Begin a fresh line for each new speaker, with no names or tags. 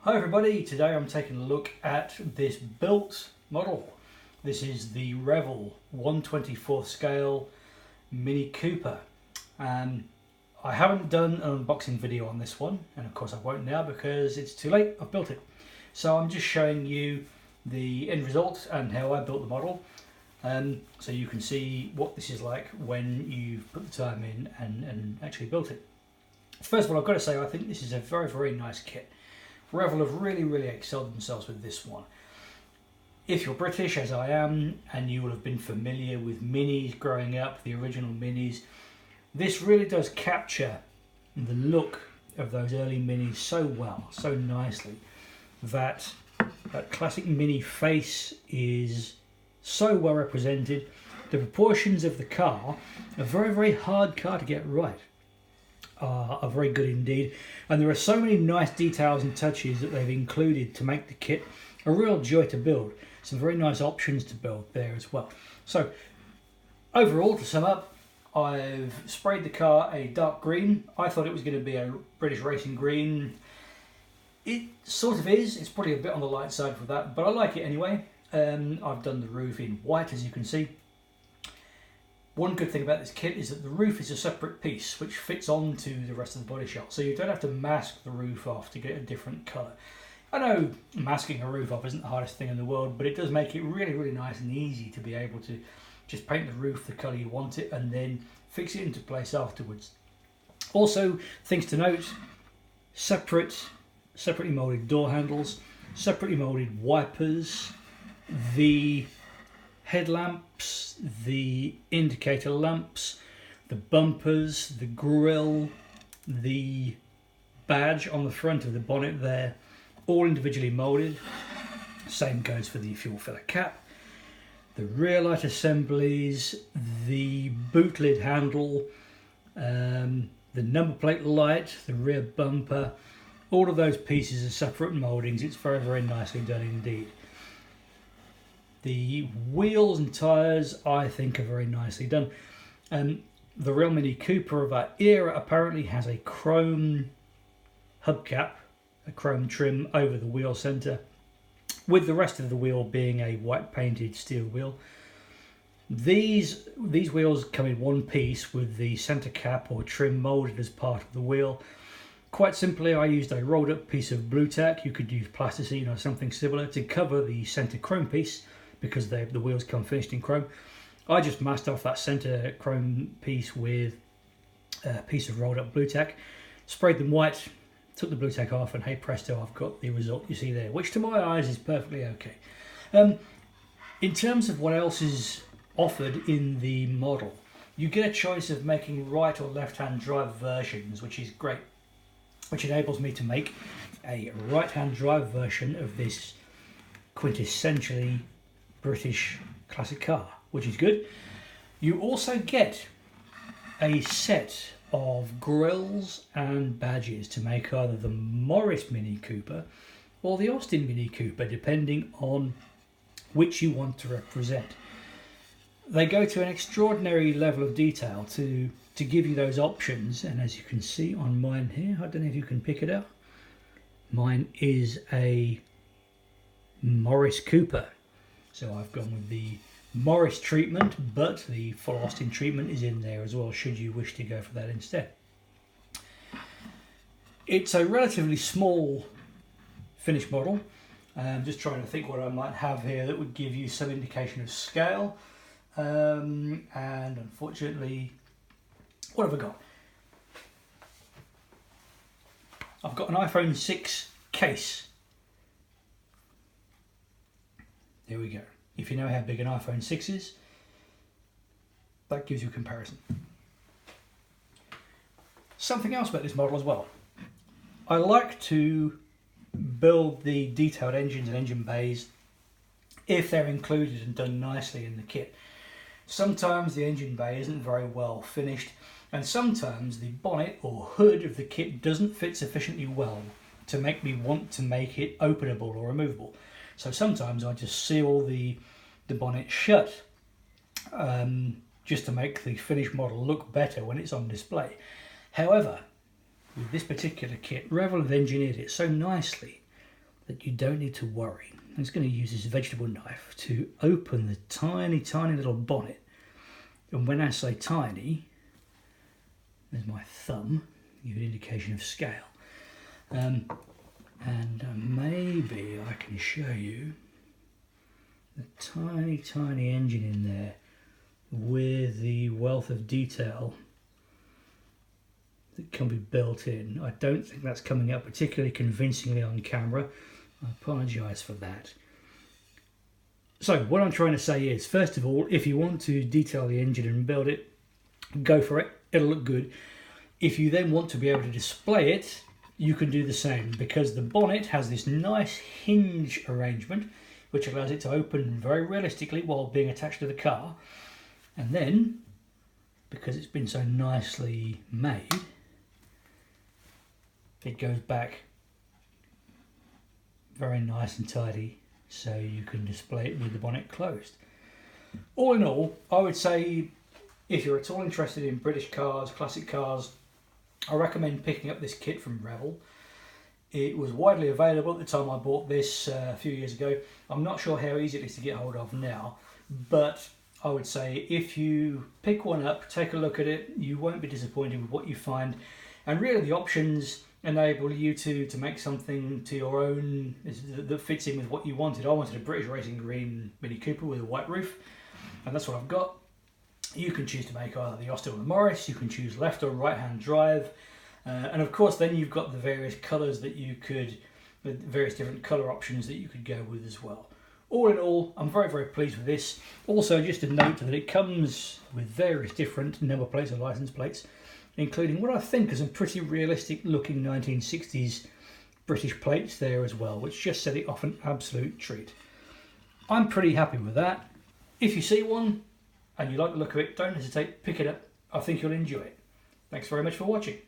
Hi everybody, today I'm taking a look at this built model. This is the Revell 1/24 scale Mini Cooper. I haven't done an unboxing video on this one, and of course I won't now because it's too late, I've built it. So I'm just showing you the end result and how I built the model, so you can see what this is like when you've put the time in and actually built it. First of all, I've got to say I think this is a very nice kit. Revell have really excelled themselves with this one. If you're British, as I am, and you will have been familiar with minis growing up, the original minis, this really does capture the look of those early minis so well, so nicely, that that classic mini face is so well represented. The proportions of the car, a very hard car to get right, are very good indeed, and there are so many nice details and touches that they've included to make the kit a real joy to build. Some very nice options to build there as well. So overall, to sum up, I've sprayed the car a dark green. I thought it was going to be a British racing green. It sort of is. It's probably a bit on the light side for that, but I like it anyway. I've done the roof in white, as you can see. One good thing about this kit is that the roof is a separate piece which fits onto the rest of the body shell, so you don't have to mask the roof off to get a different colour. I know masking a roof off isn't the hardest thing in the world, but it does make it really nice and easy to be able to just paint the roof the colour you want it and then fix it into place afterwards. Also, things to note: separately moulded door handles, separately moulded wipers, the headlamps, the indicator lamps, the bumpers, the grille, the badge on the front of the bonnet there, all individually moulded. Same goes for the fuel filler cap, the rear light assemblies, the boot lid handle, the number plate light, the rear bumper. All of those pieces are separate mouldings. It's very nicely done indeed. The wheels and tyres, I think, are very nicely done. The Revell Mini Cooper of that era apparently has a chrome hubcap, a chrome trim over the wheel centre, with the rest of the wheel being a white painted steel wheel. These wheels come in one piece with the centre cap or trim moulded as part of the wheel. Quite simply, I used a rolled up piece of blue tack. You could use plasticine or something similar to cover the centre chrome piece, because the wheels come finished in chrome. I just masked off that centre chrome piece with a piece of rolled up blue tack, sprayed them white, took the blue tack off, and hey presto, I've got the result you see there, which to my eyes is perfectly okay. In terms of what else is offered in the model, you get a choice of making right or left hand drive versions, which is great, which enables me to make a right hand drive version of this quintessentially British classic car, which is good. You also get a set of grills and badges to make either the Morris Mini Cooper or the Austin Mini Cooper, depending on which you want to represent. They go to an extraordinary level of detail to give you those options, and as you can see on mine here, I don't know if you can pick it up, mine is a Morris Cooper. So I've gone with the Morris treatment, but the full Austin treatment is in there as well, should you wish to go for that instead. It's a relatively small finished model. I'm just trying to think what I might have here that would give you some indication of scale. And unfortunately, what have I got? I've got an iPhone 6 case. There we go. If you know how big an iPhone 6 is, that gives you a comparison. Something else about this model as well. I like to build the detailed engines and engine bays if they're included and done nicely in the kit. Sometimes the engine bay isn't very well finished, and sometimes the bonnet or hood of the kit doesn't fit sufficiently well to make me want to make it openable or removable. So sometimes I just seal the bonnet shut, just to make the finished model look better when it's on display. However, with this particular kit, Revell have engineered it so nicely that you don't need to worry. I'm just going to use this vegetable knife to open the tiny, tiny little bonnet. And when I say tiny, there's my thumb, give an indication of scale. And maybe I can show you the tiny, tiny engine in there with the wealth of detail that can be built in. I don't think that's coming up particularly convincingly on camera. I apologise for that. So what I'm trying to say is, first of all, if you want to detail the engine and build it, go for it. It'll look good. If you then want to be able to display it, you can do the same, because the bonnet has this nice hinge arrangement which allows it to open very realistically while being attached to the car. And then, because it's been so nicely made, it goes back very nice and tidy, so you can display it with the bonnet closed. All in all, I would say if you're at all interested in British cars, classic cars, I recommend picking up this kit from Revell. It was widely available at the time I bought this a few years ago. I'm not sure how easy it is to get hold of now, but I would say if you pick one up, take a look at it, you won't be disappointed with what you find. And really the options enable you to make something to your own that fits in with what you wanted. I wanted a British Racing Green Mini Cooper with a white roof, and that's what I've got. You can choose to make either the Austin or the Morris, you can choose left or right hand drive, and of course then you've got the various colours that you could, the various different colour options that you could go with as well. All in all, I'm very, very pleased with this. Also, just a note that it comes with various different number plates and licence plates, including what I think are some pretty realistic looking 1960s British plates there as well, which just set it off an absolute treat. I'm pretty happy with that. If you see one and you like the look of it, don't hesitate, pick it up. I think you'll enjoy it. Thanks very much for watching.